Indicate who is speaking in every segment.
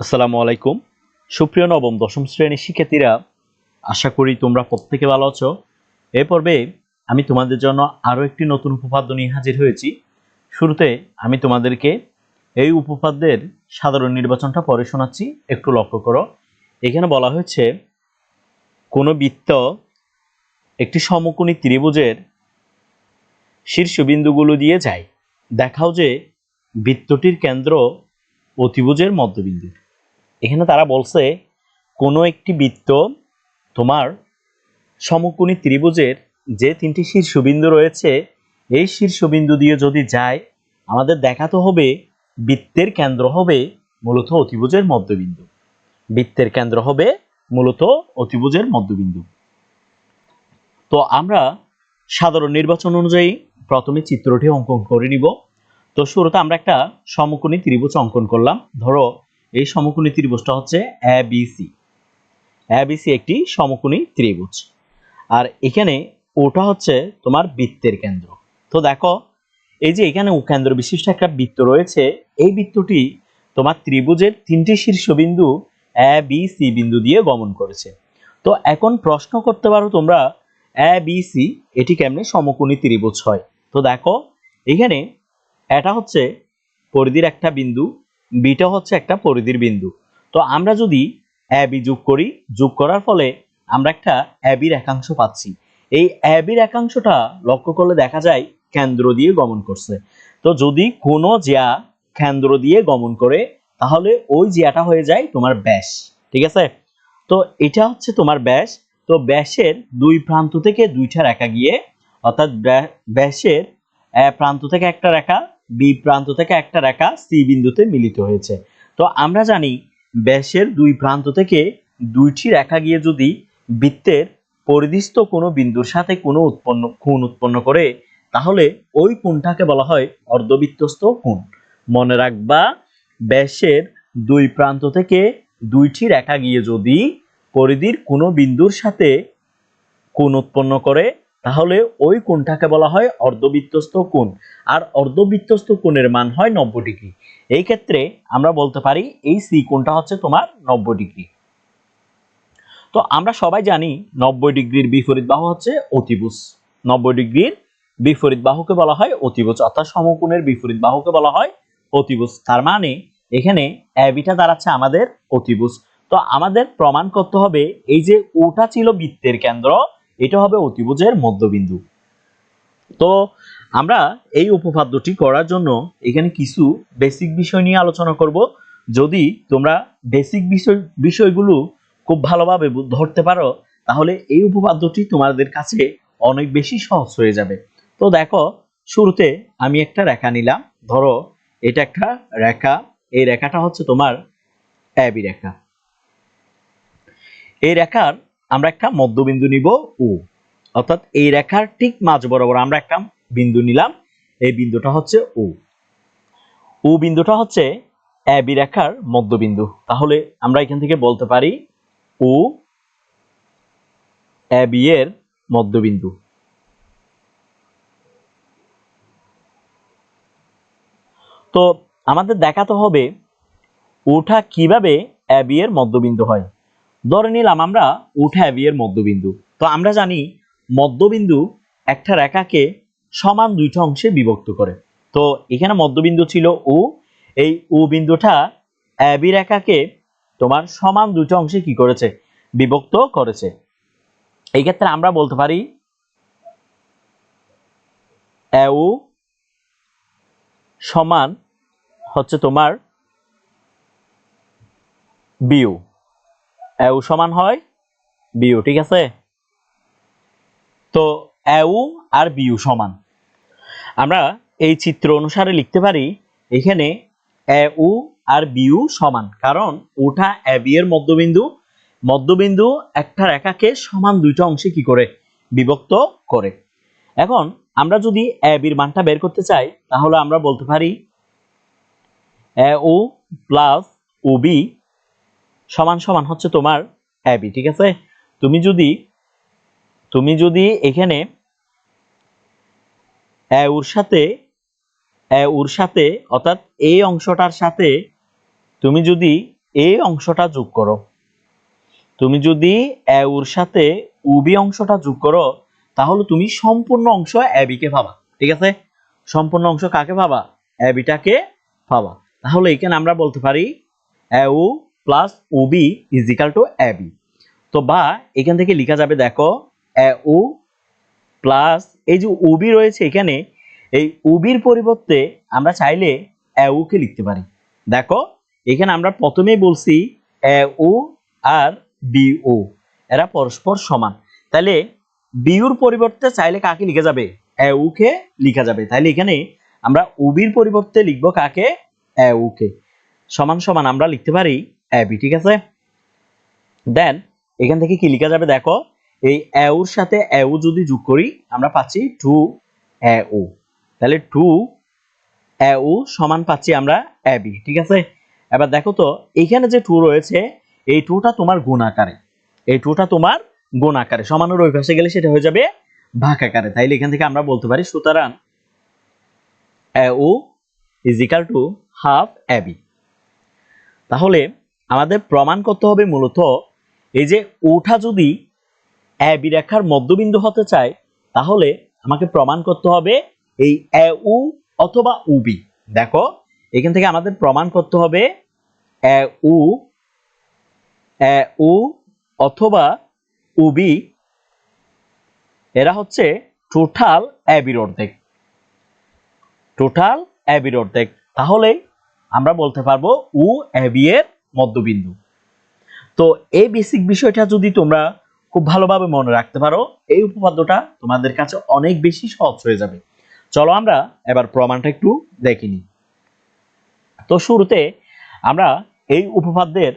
Speaker 1: আসসালামু আলাইকুম। সুপ্রিয় নবম দশম শ্রেণীর শিক্ষার্থীরা, আশা করি তোমরা প্রত্যেকে ভালো আছো। এই পর্বে আমি তোমাদের জন্য আরও একটি নতুন উপপাদ্য নিয়ে হাজির হয়েছি। শুরুতে আমি তোমাদেরকে এই উপপাদ্যের সাধারণ নির্বাচনটা পড়ে শোনাচ্ছি, একটু লক্ষ্য করো। এখানে বলা হয়েছে, কোনো বৃত্ত একটি সমকোণী ত্রিভুজের শীর্ষবিন্দুগুলো দিয়ে যায়। দেখাও যে বৃত্তটির কেন্দ্র অতিভুজের মধ্যবিন্দু। এখানে তারা বলছে কোনো একটি বৃত্ত তোমার সমকোণী ত্রিভুজের যে তিনটি শীর্ষবিন্দু রয়েছে, এই শীর্ষবিন্দু দিয়ে যদি যায়, আমাদের দেখাতে হবে বৃত্তের কেন্দ্র হবে মূলত অতিভুজের মধ্যবিন্দু। বৃত্তের কেন্দ্র হবে মূলত অতিভুজের মধ্যবিন্দু। তো আমরা সাধারণ নির্বাচন অনুযায়ী প্রথমে চিত্রটি অঙ্কন করে নিব। তো শুরুতে আমরা একটা সমকোণী ত্রিভুজ অঙ্কন করলাম। ধরো এই সমকোণী ত্রিভুজটা হচ্ছে এবিসি। এবিসি একটি সমকোণী ত্রিভুজ, আর এখানে ওটা হচ্ছে তোমার বৃত্তের কেন্দ্র। তো দেখো, এই যে এখানে কেন্দ্র বিশিষ্ট একটা বৃত্ত রয়েছে, এই বৃত্তটি তোমার ত্রিভুজের তিনটি শীর্ষবিন্দু এ বি সি বিন্দু দিয়ে গমন করেছে। তো এখন প্রশ্ন করতে পারো তোমরা, এ বি সি এটি কেমনে সমকোণী ত্রিভুজ হয়? তো দেখো, এখানে এটা হচ্ছে পরিধির একটা বিন্দু, বিটা হচ্ছে একটা পরিধির বিন্দু। তো আমরা যদি এ বি যোগ করি, যোগ করার ফলে আমরা একটা এ বি রেখাংশ পাচ্ছি। এই এ বি রেখাংশটা লক্ষ্য করলে দেখা যায় কেন্দ্র দিয়ে গমন করছে। তো যদি কোনো জ্যা কেন্দ্র দিয়ে গমন করে, তাহলে ওই জ্যাটা হয়ে যায় তোমার ব্যাস। ঠিক আছে? তো এটা হচ্ছে তোমার ব্যাস। তো ব্যাসের দুই প্রান্ত থেকে দুইটা রেখা গিয়ে, অর্থাৎ ব্যাসের এ প্রান্ত থেকে একটা রেখা, বি প্রান্ত থেকে একটা রেখা সি বিন্দুতে মিলিত হয়েছে। তো আমরা জানি ব্যাসের দুই প্রান্ত থেকে দুইটি রেখা গিয়ে যদি বৃত্তের পরিধিস্থ কোনো বিন্দুর সাথে কোনো কোণ উৎপন্ন করে, তাহলে ওই কোণটাকে বলা হয় অর্ধবৃত্তস্থ কোণ। মনে রাখবা, ব্যাসের দুই প্রান্ত থেকে দুইটি রেখা গিয়ে যদি পরিধির কোনো বিন্দুর সাথে কোণ উৎপন্ন করে, তাহলে ওই কোণটাকে বলা হয় অর্ধবৃত্তস্থ কোণ। আর অর্ধবৃত্তস্থ কোণের মান হয় 90 ডিগ্রি। এই ক্ষেত্রে আমরা বলতে পারি এই সি কোণটা হচ্ছে তোমার 90 ডিগ্রি। তো আমরা সবাই জানি 90 ডিগ্রির বিপরীত বাহু হচ্ছে অতিভুজ। 90 ডিগ্রির বিপরীত বাহুকে বলা হয় অতিভুজ, অর্থাৎ সমকোণের বিপরীত বাহুকে বলা হয় অতিভুজ। তার মানে এখানে এবিটা দাঁড়াচ্ছে আমাদের অতিভুজ। তো আমাদের প্রমাণ করতে হবে এই যে ওটা ছিল বৃত্তের কেন্দ্র, এটা হবে অতিভুজের মধ্যবিন্দু। তো আমরা এই উপপাদ্যটি করার জন্য এখানে কিছু বেসিক বিষয় নিয়ে আলোচনা করব। যদি তোমরা বেসিক বিষয়গুলো খুব ভালোভাবে ধরতে পারো, তাহলে এই উপপাদ্যটি তোমাদের কাছে অনেক বেশি সহজ হয়ে যাবে। তো দেখো, শুরুতে আমি একটা রেখা নিলাম। ধরো এটা একটা রেখা, এই রেখাটা হচ্ছে তোমার এবি রেখা। এই রেখার আমরা একটা মধ্যবিন্দু নিব ও, অর্থাৎ এই রেখার ঠিক মাঝ বরাবর আমরা একটা বিন্দু নিলাম। এই বিন্দুটা হচ্ছে ও। ও বিন্দুটা হচ্ছে এবি রেখার মধ্যবিন্দু। তাহলে আমরা এখান থেকে বলতে পারি ও এবি এর মধ্যবিন্দু। তো আমাদের দেখাতে হবে ওটা কিভাবে এবি এর মধ্যবিন্দু হয়। ধরে নিলাম আমরা ওটা এবি এর মধ্যবিন্দু। তো আমরা জানি মধ্যবিন্দু একটা রেখাকে সমান দুইটা অংশে বিভক্ত করে। তো এখানে মধ্যবিন্দু ছিল ও, এই ও বিন্দুটা এবি রেখাকে তোমার সমান দুইটা অংশে কি করেছে? বিভক্ত করেছে। এই ক্ষেত্রে আমরা বলতে পারি এও সমান হচ্ছে তোমার বিউ। এও সমান হয় বিউ। ঠিক আছে? তো এও আর বিউ সমান। আমরা এই চিত্র অনুসারে লিখতে পারি এখানে এও আর বিউ সমান, কারণ ওটা এবি এর মধ্যবিন্দু। মধ্যবিন্দু একটা রেখাকে সমান দুইটা অংশে কি করে? বিভক্ত করে। এখন আমরা যদি এবির মানটা বের করতে চাই, তাহলে আমরা বলতে পারি এও প্লাস ওবি সমান সমান হচ্ছে তোমার এবি। ঠিক আছে? তুমি যদি এখানে এওর সাথে অর্থাৎ এই অংশটার সাথে তুমি যদি এই অংশটা যোগ করো, তুমি যদি এর সাথে উবি অংশটা যোগ করো, তাহলে তুমি সম্পূর্ণ অংশ এবিকে পাবা। ঠিক আছে, সম্পূর্ণ অংশ কাকে পাবা? এবিটাকে পাবা। তাহলে এখানে আমরা বলতে পারি AU plus UB is equal to AB. তো বা এখান থেকে লেখা যাবে, দেখো এউ প্লাস এই যে উবি রয়েছে এখানে, এই উবির পরিবর্তে আমরা চাইলে এউকে লিখতে পারি। দেখো এখানে আমরা প্রথমেই বলছি এউ আর বিউ এরা পরস্পর সমান, তাহলে বিউর পরিবর্তে চাইলে কাকে লিখা যাবে? এউকে লিখা যাবে। তাহলে এখানে আমরা উবির পরিবর্তে লিখবো কাকে? এউকে। সমান সমান আমরা লিখতে পারি এবি। ঠিক আছে, দেন এখান থেকে কি লেখা যাবে? দেখো এই এউর সাথে এউ যদি যোগ করি আমরা পাচ্ছি 2 এউ। তাহলে 2 এউ সমান পাচ্ছি আমরা এবি। ঠিক আছে, এবার দেখো তো এখানে যে 2 রয়েছে এই 2টা তোমার গুণ আকারে, এই 2টা তোমার গুণ আকারে, সমানের ওই পাশে গেলে সেটা হয়ে যাবে ভাগ আকারে। তাইলে এখান থেকে আমরা বলতে পারি সুতরাং AO is equal to half AB. তাহলে আমাদের প্রমাণ করতে হবে মূলত এই যে ওটা যদি এবি রেখার মধ্যবিন্দু হতে চায়, তাহলে আমাকে প্রমাণ করতে হবে এই এউ অথবা উবি। দেখো এখান থেকে আমাদের প্রমাণ করতে হবে এউ এউ অথবা উবি এরা হচ্ছে টোটাল এবির অর্ধেক, টোটাল এবির অর্ধেক। তাহলে আমরা বলতে পারবো উ এবি এর মধ্যবিন্দু। তো এই বেসিক বিষয়টা যদি তোমরা খুব ভালোভাবে মনে রাখতে পারো, এই উপপাদ্যটা তোমাদের কাছে অনেক বেশি সহজ হয়ে যাবে। চলো আমরা এবার প্রমাণটা একটু দেখে নিই। তো শুরুতে আমরা এই উপপাদ্যের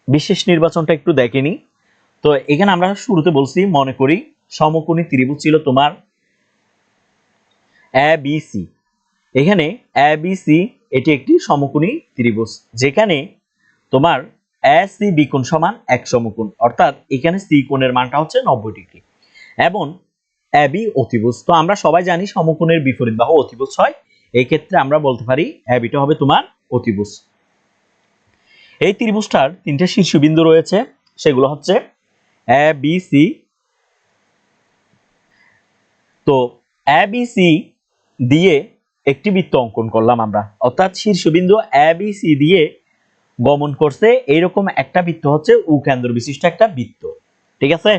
Speaker 1: বিশেষ নির্বাচনটা একটু দেখে নিই। তো এখানে আমরা শুরুতে বলছি, মনে করি সমকোণী ত্রিভুজ ছিল তোমার এ বি সি। এখানে এ বি সি এটি একটি সমকোণী ত্রিভুজ, যেখানে তোমার এ সি বি কোণ সমান এক সমকোণ, অর্থাৎ এখানে সি কোণের মানটা হচ্ছে 90 ডিগ্রি এবং এ বি অতিভুজ। তো আমরা সবাই জানি সমকোণের বিপরীত বাহু অতিভুজ হয়, এই ক্ষেত্রে আমরা বলতে পারি এ বিটা হবে তোমার অতিভুজ। এই ত্রিভুজটার তিনটে শীর্ষবিন্দু রয়েছে, সেগুলো হচ্ছে এ বি সি। তো এ বি সি দিয়ে একটি বৃত্ত অঙ্কন করলাম আমরা, অর্থাৎ শীর্ষবিন্দু এ বি সি দিয়ে গমন করছে এইরকম একটা বৃত্ত হচ্ছে উ কেন্দ্র বিশিষ্ট একটা বৃত্ত। ঠিক আছে,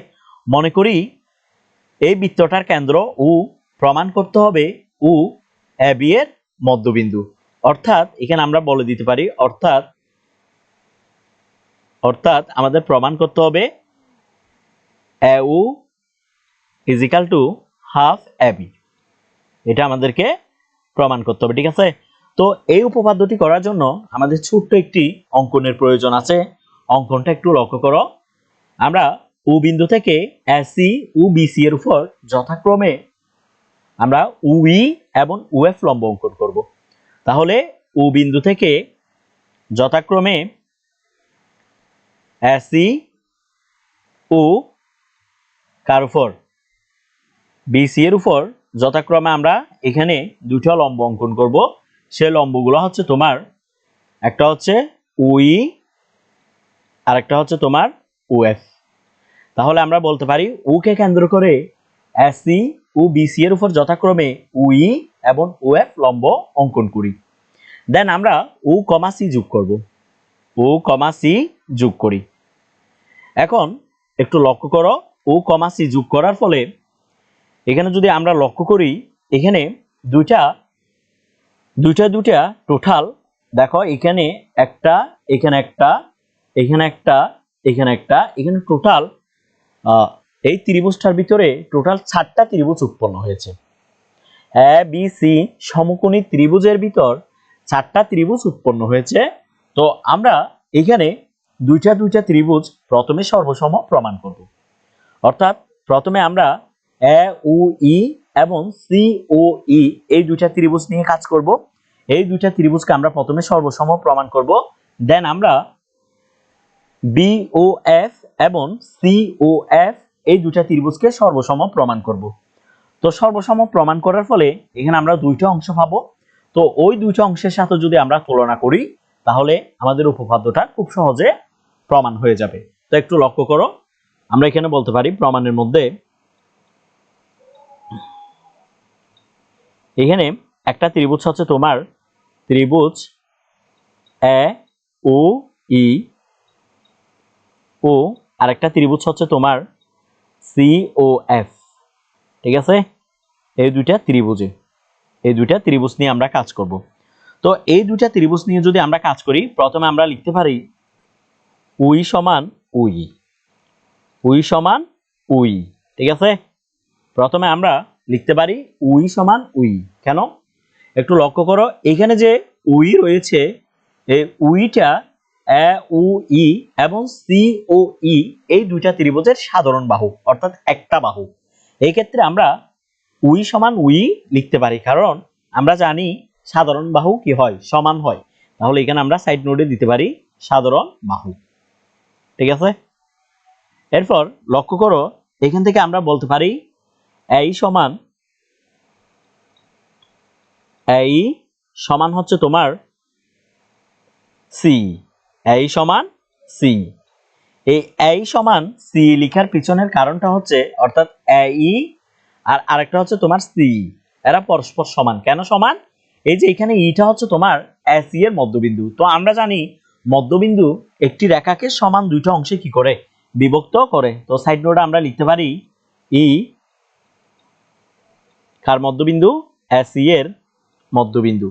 Speaker 1: মনে করি এই বৃত্তটার কেন্দ্র উ, প্রমাণ করতে হবে উ এ বি এর মধ্যবিন্দু। অর্থাৎ এখানে আমরা বলে দিতে পারি, অর্থাৎ আমাদের প্রমাণ করতে হবে AO is equal to half AB, এটা আমাদেরকে প্রমাণ করতে হবে। ঠিক আছে, তো এই উপপাদ্যটি করার জন্য আমাদের ছোট্ট একটি অঙ্কনের প্রয়োজন আছে। অঙ্কনটা একটু লক্ষ্য করো। আমরা ও বিন্দু থেকে এসি ও বিসি এর উপর যথাক্রমে আমরা উই এবং উএফ লম্ব অঙ্কন করব। তাহলে ও বিন্দু থেকে যথাক্রমে এসি ও কার উপর বিসি এর উপর যথাক্রমে আমরা এখানে দুটো লম্ব অঙ্কন করব। সেই লম্বগুলো হচ্ছে তোমার, একটা হচ্ছে উই আর একটা হচ্ছে তোমার উএফ। তাহলে আমরা বলতে পারি উ কে কেন্দ্র করে এসি ও বিসি এর উপর যথাক্রমে উই এবং উএফ লম্ব অঙ্কন করি। দেন আমরা ও কমা সি যোগ করব, ও কমা সি যোগ করি। এখন একটু লক্ষ্য করো, ও কমা সি যোগ করার ফলে এখানে যদি আমরা লক্ষ্য করি, এখানে দুইটা টোটাল, দেখো এখানে একটা, এখানে একটা, এখানে একটা, এখানে একটা, এখানে টোটাল এই ত্রিভুজটার ভিতরে টোটাল 4টা ত্রিভুজ উৎপন্ন হয়েছে। এ বি সি সমকোণী ত্রিভুজের ভিতর 4টা ত্রিভুজ উৎপন্ন হয়েছে। তো আমরা এখানে দুইটা ত্রিভুজ প্রথমে সর্বসম প্রমাণ করব। অর্থাৎ প্রথমে আমরা এ ও ই এবং সি ও ই এই দুইটা ত্রিভুজ নিয়ে কাজ করব। এই দুইটা ত্রিভুজকে আমরা প্রথমে সর্বসম প্রমাণ করব। দেন আমরা বি ও এফ এবং সি ও এফ এই দুইটা ত্রিভুজকে সর্বসম প্রমাণ করব। তো সর্বসম প্রমাণ করার ফলে এখানে আমরা দুইটা অংশ পাবো। তো ওই দুইটা অংশের সাথে যদি আমরা তুলনা করি, তাহলে আমাদের উপপাদ্যটা খুব সহজে প্রমাণ হয়ে যাবে। তো একটু লক্ষ্য করো, আমরা এখানে বলতে পারি প্রমাণের মধ্যে এখানে একটা ত্রিভুজ হচ্ছে তোমার ত্রিভুজ এ ও ই ও আরেকটা ত্রিভুজ হচ্ছে তোমার সি ও এফ। ঠিক আছে, এই দুইটা ত্রিভুজ নিয়ে আমরা কাজ করব। তো এই দুইটা ত্রিভুজ নিয়ে যদি আমরা কাজ করি, প্রথমে আমরা লিখতে পারি উই সমান উই, উই সমান উই। ঠিক আছে, প্রথমে আমরা লিখতে পারি উই সমান উই। কেন? একটু লক্ষ্য করো, এখানে যে উই রয়েছে, এই উইটা এ উ ই এবং সি ও ই এই দুইটা ত্রিভুজের সাধারণ বাহু, অর্থাৎ একটা বাহু। এই ক্ষেত্রে আমরা উই সমান উই লিখতে পারি, কারণ আমরা জানি সাধারণ বাহু কি হয়, সমান হয়। তাহলে এখানে আমরা সাইড নোটে দিতে পারি সাধারণ বাহু। ঠিক আছে, এরপর লক্ষ্য করো, এখান থেকে আমরা বলতে পারি এই সমান হচ্ছে তোমার সি, এই সমান সি। এই সমান সি লেখার পিছনের কারণটা হচ্ছে, অর্থাৎ এই আর আরেকটা হচ্ছে তোমার সি, এরা পরস্পর সমান। কেন সমান? এই যে এখানে ইটা হচ্ছে তোমার এসি এর মধ্যবিন্দু। তো আমরা জানি মধ্যবিন্দু একটি রেখাকে সমান দুইটা অংশে কি করে, বিভক্ত করে। তো সাইড নোটে আমরা লিখতে পারি ই কার মধ্যবিন্দু, এসি এর মধ্যবিন্দু।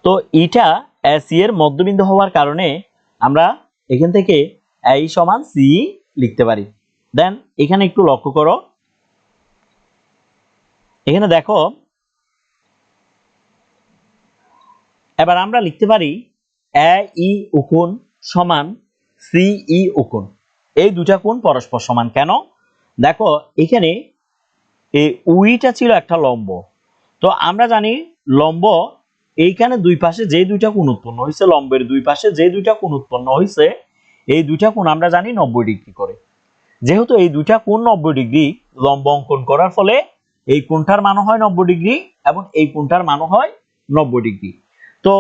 Speaker 1: তো ইটা এসি এর মধ্যবিন্দু হওয়ার কারণে আমরা এখান থেকে এই সমান সি লিখতে পারি। দেন এখানে একটু লক্ষ্য করো, এখানে দেখো, এবার আমরা লিখতে পারি এ ই কোণ সমান সি ই কোণ। এই দুটা কোণ পরস্পর সমান। কেন? দেখো এখানে এই উইটা ছিল একটা লম্ব। তো আমরা জানি লম্ব এইখানে দুই পাশে যে দুইটা কোণ উৎপন্ন হয়েছে, লম্বের দুই পাশে যে দুইটা কোণ উৎপন্ন হয়েছে, এই দুইটা কোণ আমরা জানি 90 ডিগ্রি করে। যেহেতু এই দুইটা কোণ 90 ডিগ্রি, লম্ব অঙ্কন করার ফলে এই কোণটার মান হয় 90 ডিগ্রি এবং এই কোণটার মান হয় 90 ডিগ্রি। তো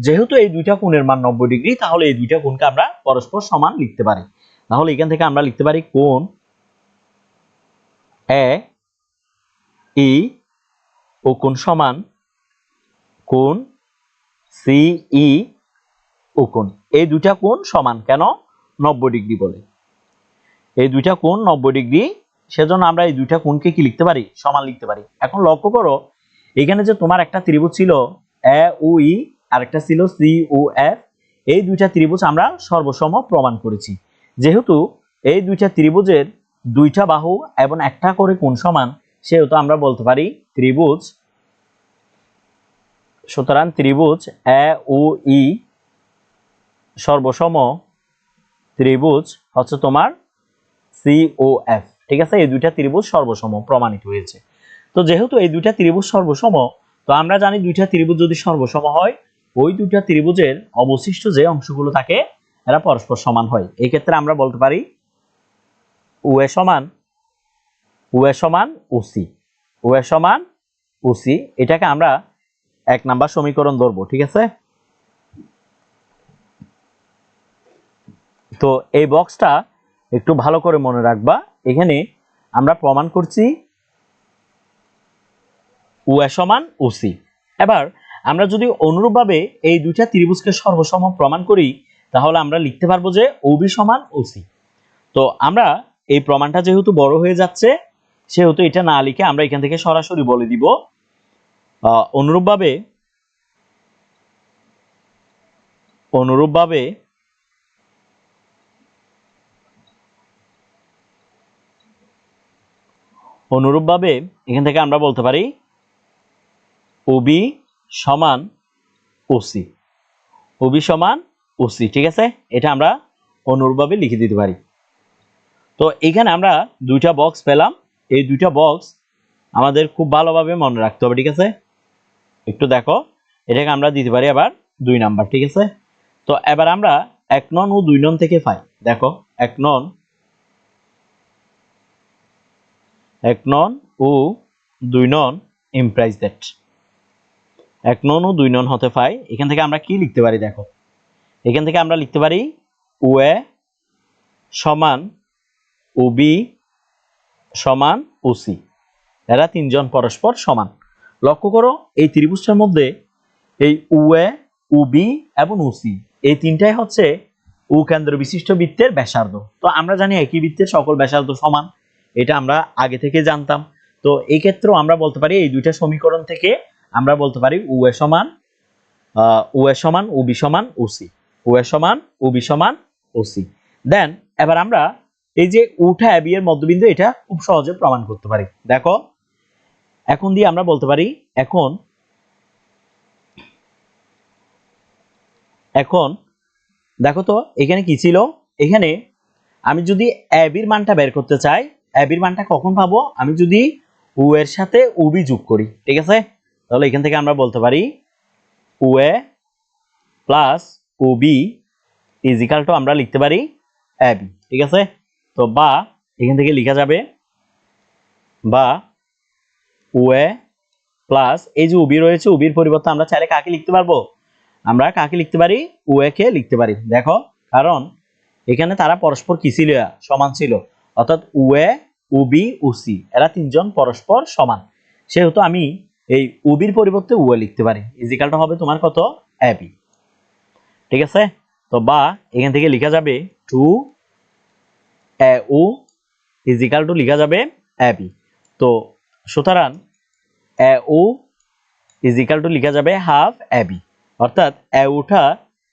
Speaker 1: যেহেতু এই দুইটা কোণের মান 90 ডিগ্রি, তাহলে এই দুইটা কোণকে আমরা পরস্পর সমান লিখতে পারি। তাহলে এখান থেকে আমরা লিখতে পারি কোণ এ ই ও কোণ সমান কোণ সি ই ও কোণ। এই দুইটা কোণ সমান। কেন? 90 ডিগ্রি বলে। এই দুইটা কোণ 90 ডিগ্রি, সেজন্য আমরা এই দুইটা কোণকে কি লিখতে পারি, সমান লিখতে পারি। এখন লক্ষ্য করো, এখানে যে তোমার একটা ত্রিভুজ ছিল এ ও ই আর একটা ছিল সি ও এফ, এই দুইটা ত্রিভুজ আমরা সর্বসম প্রমাণ করেছি। যেহেতু এই দুইটা ত্রিভুজের দুইটা বাহু এবং একটা করে কোণ সমান, সেহেতু আমরা বলতে পারি ত্রিভুজ, সুতরাং ত্রিভুজ এ ও ই সর্বসম ত্রিভুজ হচ্ছে তোমার COF। ঠিক আছে, এই দুইটা ত্রিভুজ সর্বসম প্রমাণিত হয়েছে। তো যেহেতু এই দুইটা ত্রিভুজ সর্বসম, তো আমরা জানি দুইটা ত্রিভুজ যদি সর্বসম হয়, ওই দুইটা ত্রিভুজের অবশিষ্ট যে অংশগুলো থাকে এরা পরস্পর সমান হয়। এই ক্ষেত্রে আমরা বলতে পারি OA সমান OC, OA সমান OC। এটাকে আমরা 1 নাম্বার সমীকরণ ধরবো। ঠিক আছে, তো এই বক্সটা একটু ভালো করে মনে রাখবা। এখানে আমরা প্রমাণ করছি OA সমান OC। এবার আমরা যদি অনুরূপভাবে এই দুইটা ত্রিভুজকে সর্বসম প্রমাণ করি, তাহলে আমরা লিখতে পারবো যে OB সমান OC। তো আমরা এই প্রমাণটা যেহেতু বড় হয়ে যাচ্ছে, সেহেতু এটা না লিখে আমরা এখান থেকে সরাসরি বলে দিব অনুরূপভাবে এখান থেকে আমরা বলতে পারি OB সমান OC, OB সমান OC। ঠিক আছে, এটা আমরা অনুরূপভাবে লিখে দিতে পারি। তো এখানে আমরা দুইটা বক্স পেলাম। এই দুইটা বক্স আমাদের খুব ভালোভাবে মনে রাখতে হবে। ঠিক আছে, একটু দেখো, এটাকে আমরা দিতে পারি আবার 2 নাম্বার। ঠিক আছে, তো এবার আমরা 1 নং ও 2 নং থেকে পাই। দেখো 1 নং ও 2 নং ইমপ্লাইজ দ্যাট 1 নং ও 2 নং হতে পাই। এখান থেকে আমরা কি লিখতে পারি দেখো, এখান থেকে আমরা লিখতে পারি ওএ সমান ওবি সমান ওসি, এরা তিনজন পরস্পর সমান। লক্ষ্য করো এই ত্রিভুজটার মধ্যে এই ওএ ওবি এবং ওসি এই তিনটাই হচ্ছে ও কেন্দ্র বিশিষ্ট বৃত্তের ব্যাসার্ধ। তো আমরা জানি একই বৃত্তের সকল ব্যাসার্ধ সমান, এটা আমরা আগে থেকে জানতাম। তো এই ক্ষেত্রেও আমরা বলতে পারি এই দুইটা সমীকরণ থেকে আমরা বলতে পারি ওএ সমান ওবি সমান ওসি, ওএ সমান ওবি সমান ওসি। দেন এবার আমরা এই যে উঠা এবি এর মধ্যবিন্দু এটা খুব সহজে প্রমাণ করতে পারি। দেখো এখন দিয়ে আমরা বলতে পারি এখন দেখো তো এখানে কি ছিল, এখানে আমি যদি এবির মানটা বের করতে চাই, এবির মানটা কখন পাবো, আমি যদি ও এর সাথে ওবি যোগ করি, ঠিক আছে। তাহলে এখান থেকে আমরা বলতে পারি OA plus OB is equal to আমরা লিখতে পারি এবি, ঠিক আছে। তো বা এখান থেকে লেখা যাবে বা ওএ প্লাস এই যে ওবি রয়েছে, ওবির পরিবর্তে আমরা চাইলে কাকে লিখতে পারবো, আমরা কাকে লিখতে পারি ওএ কে লিখতে পারি। দেখো কারণ এখানে তারা পরস্পর কি ছিল, সমান ছিল, অর্থাৎ ওএ ওবি ওসি এরা তিনজন পরস্পর সমান, সেহেতু আমি এই ওবির পরিবর্তে ওএ লিখতে পারি, ইজ ইকাল টু হবে তোমার কত এবি, ঠিক আছে। তো বা এখান থেকে লেখা যাবে 2AO ইজ ইকাল টু লেখা যাবে এবি। তো সুতরাং AO ইজ ইকাল টু লেখা যাবে হাফ এবি, অর্থাৎ এউটা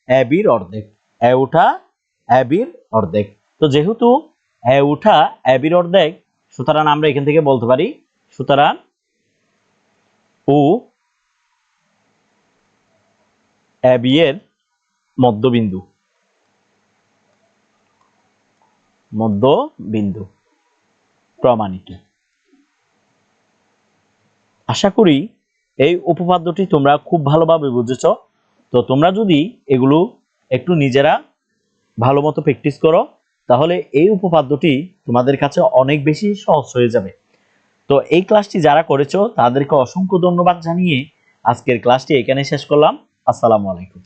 Speaker 1: এবির অর্ধেক, এউটা এবির অর্ধেক। তো যেহেতু এউটা এবির অর্ধেক, সুতরাং আমরা এখান থেকে বলতে পারি সুতরাং ও এবি এর মধ্যবিন্দু প্রমাণিত। আশা করি এই উপপাদ্যটি তোমরা খুব ভালোভাবে বুঝেছ। তো তোমরা যদি এগুলো একটু নিজেরা ভালো মতো প্র্যাকটিস করো, তাহলে এই উপপাদ্যটি তোমাদের কাছে অনেক বেশি সহজ হয়ে যাবে। তো এই ক্লাসটি যারা করেছো তাদেরকে অসংখ্য ধন্যবাদ জানিয়ে আজকের ক্লাসটি এখানে শেষ করলাম। আসসালামু আলাইকুম।